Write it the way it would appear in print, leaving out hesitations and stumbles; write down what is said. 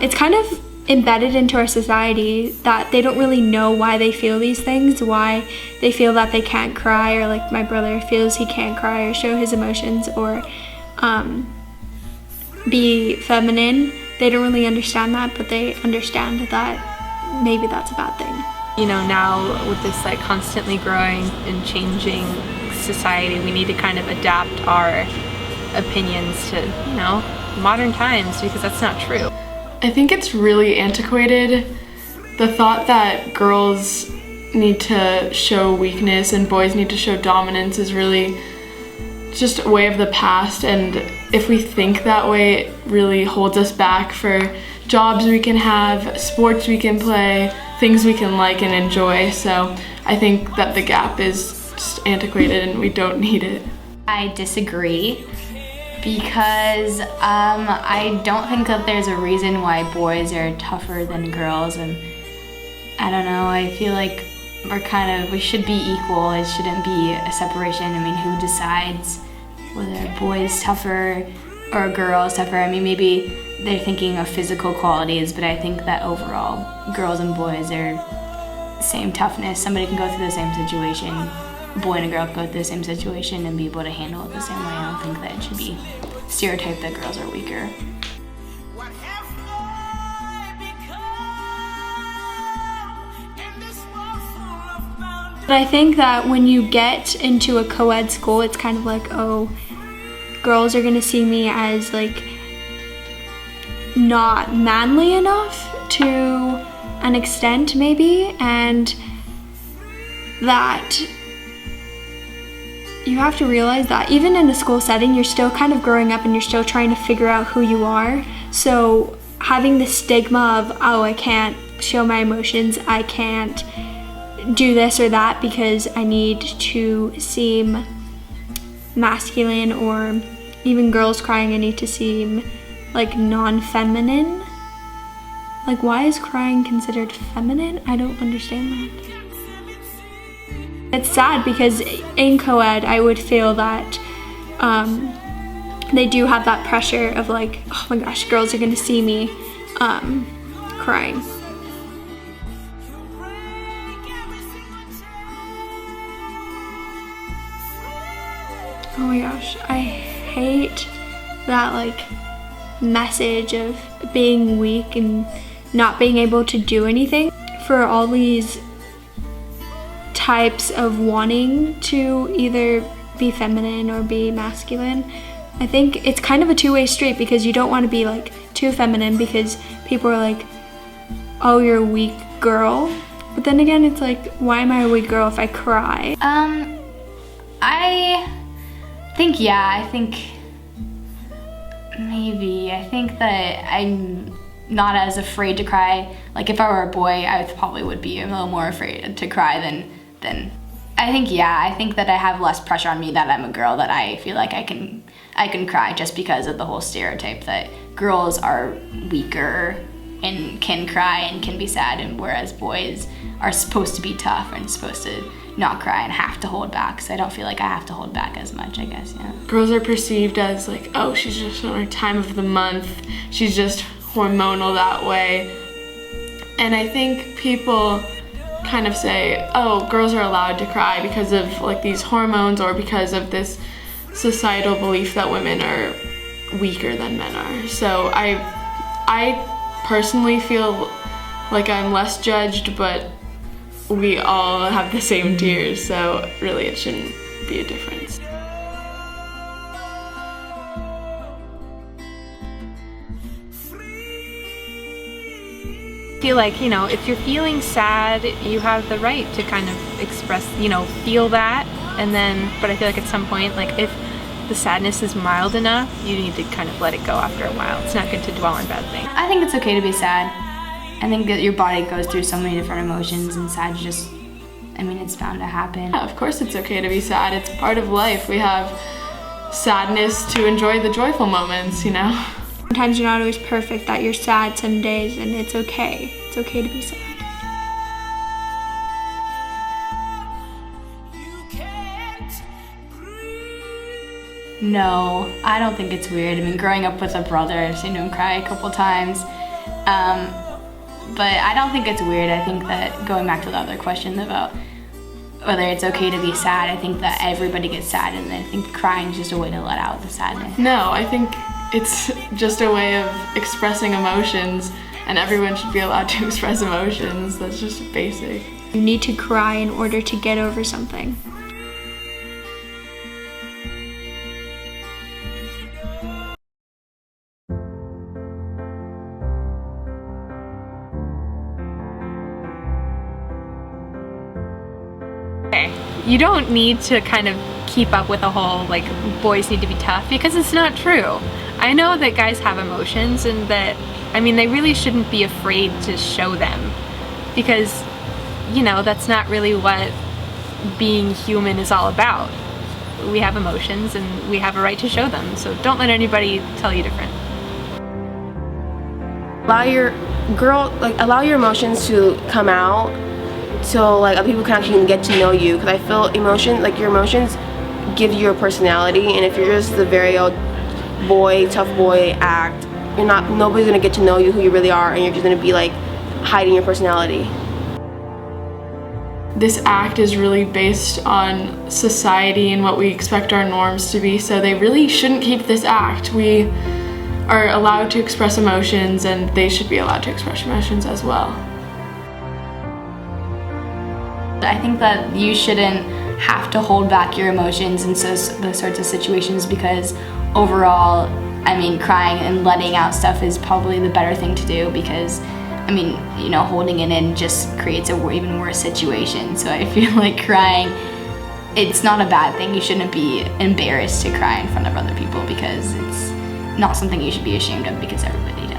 it's kind of embedded into our society that they don't really know why they feel these things, why they feel that they can't cry, or like my brother feels he can't cry or show his emotions or be feminine. They don't really understand that, but they understand that maybe that's a bad thing. You know, now with this like constantly growing and changing society, we need to kind of adapt our opinions to, you know, modern times, because that's not true. I think it's really antiquated. The thought that girls need to show weakness and boys need to show dominance is really just a way of the past, and if we think that way, it really holds us back for jobs we can have, sports we can play, things we can like and enjoy. So I think that the gap is just antiquated and we don't need it. I disagree, because I don't think that there's a reason why boys are tougher than girls, and I don't know, I feel like we should be equal. It shouldn't be a separation. I mean, who decides whether a boy's tougher or a girl's tougher? I mean, maybe they're thinking of physical qualities, but I think that overall, girls and boys are same toughness. Somebody can go through the same situation, a boy and a girl can go through the same situation and be able to handle it the same way. I don't think that it should be stereotyped that girls are weaker. But I think that when you get into a co-ed school, it's kind of like, oh, girls are gonna see me as like not manly enough to an extent maybe, and that you have to realize that even in a school setting, you're still kind of growing up and you're still trying to figure out who you are. So having the stigma of, oh, I can't show my emotions, I can't do this or that because I need to seem masculine, or even girls crying, I need to seem like non-feminine. Like, why is crying considered feminine? I don't understand that. It's sad because in co-ed I would feel that they do have that pressure of like, oh my gosh, girls are gonna see me crying. Oh my gosh, I hate that like message of being weak and not being able to do anything. For all these types of wanting to either be feminine or be masculine, I think it's kind of a two-way street, because you don't want to be like too feminine because people are like, oh, you're a weak girl. But then again, it's like, why am I a weak girl if I cry? I think maybe. I think that I'm not as afraid to cry. Like if I were a boy, I probably would be a little more afraid to cry than I think that I have less pressure on me that I'm a girl, that I feel like I can cry, just because of the whole stereotype that girls are weaker and can cry and can be sad, and whereas boys are supposed to be tough and supposed to not cry and have to hold back. So I don't feel like I have to hold back as much, I guess, yeah. Girls are perceived as like, oh, she's just on her time of the month, she's just hormonal that way. And I think people kind of say, oh, girls are allowed to cry because of like these hormones, or because of this societal belief that women are weaker than men are. So I personally feel like I'm less judged, but we all have the same tears, so really it shouldn't be a difference. I feel like, you know, if you're feeling sad, you have the right to kind of express, you know, feel that, and then, but I feel like at some point, like if the sadness is mild enough, you need to kind of let it go after a while. It's not good to dwell on bad things. I think it's okay to be sad. I think that your body goes through so many different emotions, and sad just, I mean, it's bound to happen. Yeah, of course it's okay to be sad. It's part of life. We have sadness to enjoy the joyful moments, you know? Sometimes you're not always perfect, that you're sad some days, and it's okay. It's okay to be sad. No, I don't think it's weird. I mean, growing up with a brother, I've seen him cry a couple times. But I don't think it's weird. I think that going back to the other question about whether it's okay to be sad, I think that everybody gets sad, and I think crying is just a way to let out the sadness. No, I think it's just a way of expressing emotions, and everyone should be allowed to express emotions. That's just basic. You need to cry in order to get over something. You don't need to kind of keep up with the whole like boys need to be tough, because it's not true. I know that guys have emotions, and that, I mean, they really shouldn't be afraid to show them, because, you know, that's not really what being human is all about. We have emotions and we have a right to show them, so don't let anybody tell you different. Allow your emotions to come out, so like other people can actually get to know you, because I feel your emotions give you your personality, and if you're just the very old boy, tough boy act, nobody's gonna get to know you, who you really are, and you're just gonna be like hiding your personality. This act is really based on society and what we expect our norms to be, so they really shouldn't keep this act. We are allowed to express emotions, and they should be allowed to express emotions as well. I think that you shouldn't have to hold back your emotions in those sorts of situations, because overall, I mean, crying and letting out stuff is probably the better thing to do, because, I mean, you know, holding it in just creates a even worse situation. So I feel like crying, it's not a bad thing. You shouldn't be embarrassed to cry in front of other people, because it's not something you should be ashamed of, because everybody does.